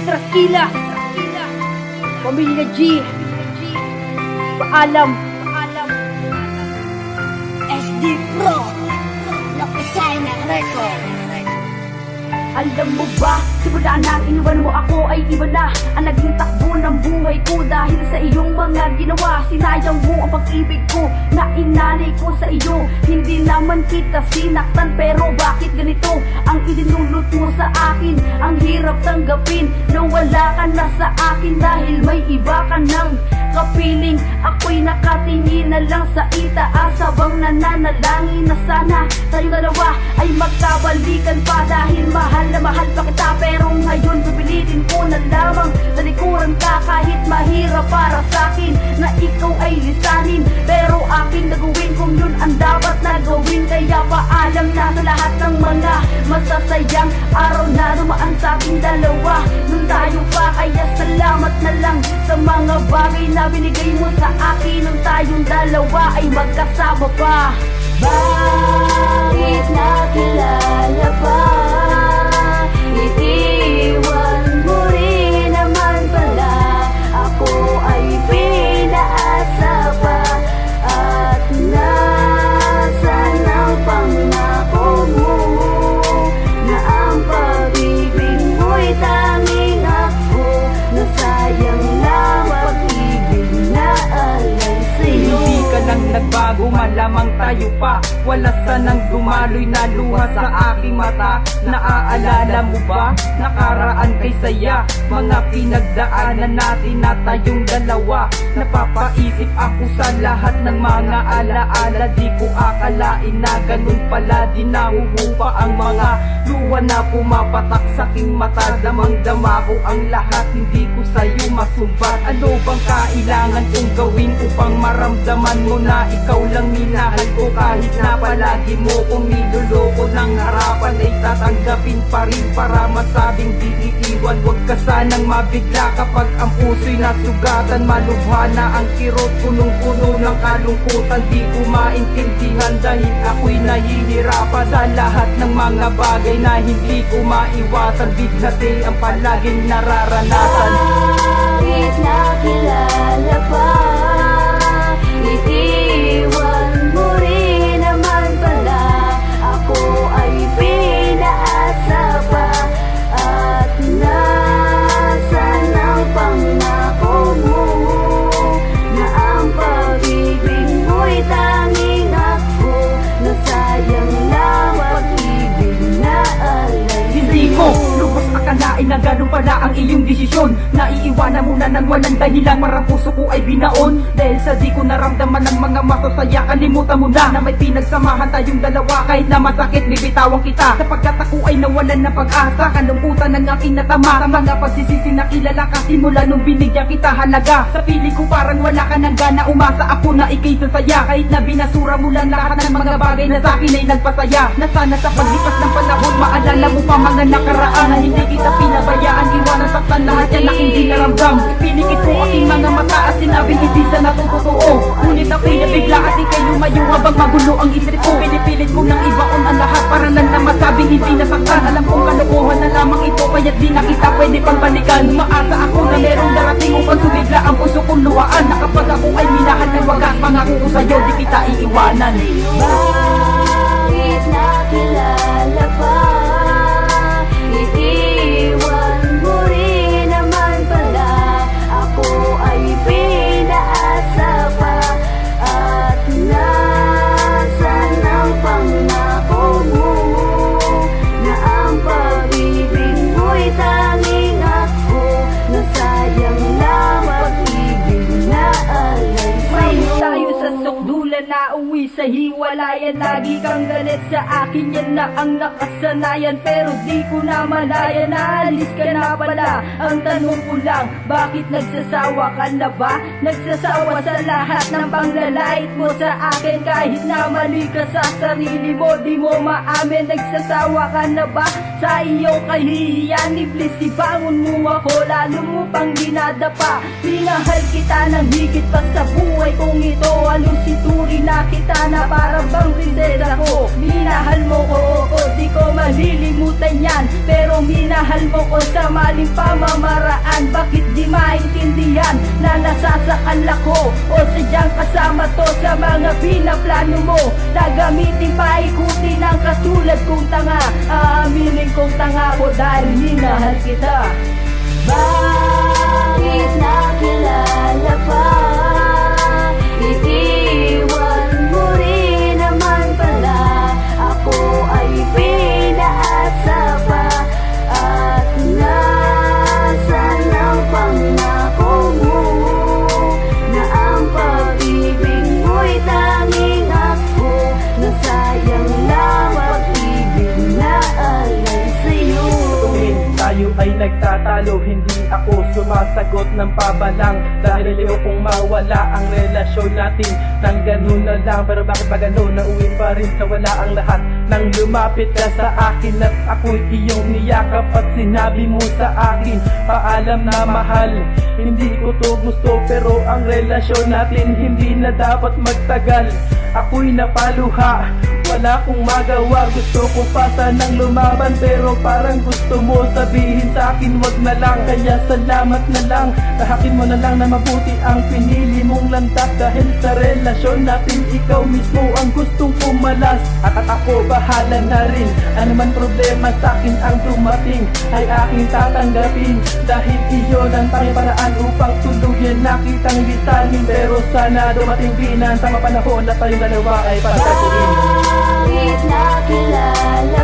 Traskilas, Pamilya G, Paalam, SD Pro Napisay ng record. Alam mo ba, simula nang iniwan mo ako ay iba na ang naging takbo ng buhay ko. Dahil sa iyong mga ginawa, sinayang mo ang pag-ibig ko na inalay ko sa iyo. Hindi naman kita sinaktan, pero bakit ganito ang idinulot mo sa akin? Ang hirap tanggapin na wala ka na sa akin dahil may iba ka nang kapiling. Ako'y nakatingin na lang sa itaas habang nananalangin na sana tayong dalawa ay magkabalikan pa. Dahil mahal na mahal pa kita, pero ngayon pipilitin ko na lamang talikuran ka. Kahit mahirap para sa akin na ikaw ay lisanin, pero aking nagawin kung yun ang dapat na gawin. Kaya paalam na sa lahat ng mga masasayang araw na dumaan sa ating dalawa nung tayo pa. Kaya salamat na lang sa mga bagay na binigay mo sa akin nung tayong dalawa ay magkasama pa. Bakit nakilala pa? Iiwan mo rin naman pala. Ako ay pinaasa pa. At nasan ang pangako mo na ang pag-ibig mo'y tanging ako? Nasayang lang pag-ibig na alay sa'yo. Hindi ka lang nagbago, malamang tayo pa. Wala sanang dumaloy na luha sa aking mata. Naaalala mo ba? Nakaraan kay saya, mga pinagdaanan natin na tayong dalawa. Napapaisip ako sa lahat ng mga alaala. Di ko akalain na ganun pala, di nahuhupa ang mga luha na pumapatak sa aking mata. Damang-dama ko ang lahat, hindi ko sa'yo masumbat. Ano bang kailangan kong gawin upang maramdaman mo na ikaw lang minahal ko? Kahit na palagi mo kong niloloko ng harapan, ay tatanggapin pa rin para masabing di iiwan. Huwag ka sanang mabigla kapag ang puso'y nasugatan. Malubha na ang kirot, punong-puno ng kalungkutan. Di ko maintindihan dahil ako'y nahihirapan sa lahat ng mga bagay na hindi ko maiwasan. Bighati ang palaging nararanasan. Bakit nakilala pa? Iiwan mo rin naman pala. Ako ay pinaasa pa. At nasan ang pangako mo na ang pag-ibig mo'y tanging ako? Nasayang lang pag-ibig na alay Hindi sa'yo. ko lubos akalain na ganun pala ang iyong desisyon. Naiiwanan mo na nang walang dahilan, parang puso ko ay binaon. Dahil sa di ko naramdaman ng mga masasaya, kalimutan mo na may pinagsamahan tayong dalawa. Kahit na masakit, bibitawan kita, sapagkat ako ay nawalan ng pag-asa. Kalungkutan ng aking natama sa mga pagsisisi na kilala ka simula nung binigyan kita halaga. Sa pili ko parang wala ka ng gana, umasa ako na ikay sasaya. Kahit na binasura mo lang lahat ng mga bagay na sa akin ay nagpasaya. Na sana sa paglipas ng panahon, maalala mo pa mga nakaraan na hindi kita pinabayaan. Iwanan saktan lahat yan na hindi naramdam. Ipinikit ko aking mga mata at sinabing hindi sa natutotoo. Ngunit ako'y nabigla at ikay lumayo habang magulo ang isip ko. Pinipilit ko nang ibaon ang lahat para lang na masabing hindi nasaktan. Alam kong kalokohan na lamang ito, kaya't di na kita pwede pang balikan. Umaasa ako na merong darating upang sumigla ang puso kong luwaan. Na kapag ako ay minahal ng wagas, pangako ko sa'yo di kita iiwanan. Bakit nakilala pa? Iiwan mo rin naman pala. Ako ay pinaasa pa. At nasan ang pangako mo na ang pag-ibig mo'y tanging ako? Nasayang lang pag-ibig na alay sa'yo. tayo sa sukdulan na uwi sa hiwalayan. Lagi kang galit sa akin, yan na ang nakasanayan. Pero di ko na malaya na alis ka na pala. Ang tanong ko lang, bakit nagsasawa ka na ba? Nagsasawa sa lahat ng panglalait mo sa akin. Kahit na mali ka sa sarili mo, di mo maamin. Nagsasawa ka na ba sa iyong kahihiyan? Please ibangon mo ako, lalo mo pang dinadapa. Minahal kita ng higit pa sa buhay kong ito. Halos ituri na kita na na parang bang prinsesa ko. Minahal mo ko, oo, di ko malilimutan yan. Pero minahal mo ko sa maling pamamaraan. Bakit di maintindihan na nasasakal ako? O sadyang kasama to sa mga pinaplano mo na gamitin paikuti ng katulad kong tanga. Aaminin kong tanga ko dahil minahal kita. Bakit nakilala pa? Iiwan mo rin naman pala. Ako ay pinaasa pa. At nasan ang pangako mo na ang pag-ibig mo'y tanging ako? Nasayang lang pag-ibig na alay sa'yo. Tuwing tayo ay nagtatalo, hindi ako sumasagot ng pabalang. Dahil ayokong mawala ang relasyon natin nang ganun na lang. Pero bakit ba ganun? Nauwi pa rin sa wala ang lahat. Nang lumapit ka sa akin at ako'y iyong niyakap at sinabi mo sa akin, paalam na mahal, hindi ko to gusto. Pero ang relasyon natin hindi na dapat magtagal. Ako'y napaluha, wala kong magawa. Gusto ko pa sanang lumaban, pero parang gusto mo sabihin sa akin wag na lang. Kaya salamat na lang, tahakin mo na lang na mabuti ang pinili mong landas. Dahil sa relasyon natin ikaw mismo ang gustong pumalas. At ako bahala na rin, ano man problema sa akin ang dumating ay aking tatanggapin. Dahil iyon ang tanging paraan upang tuluyan na kitang lisanin. Pero sana dumating din ang tamang panahon na tayong dalawa ay pagkatuin. Bakit nakilala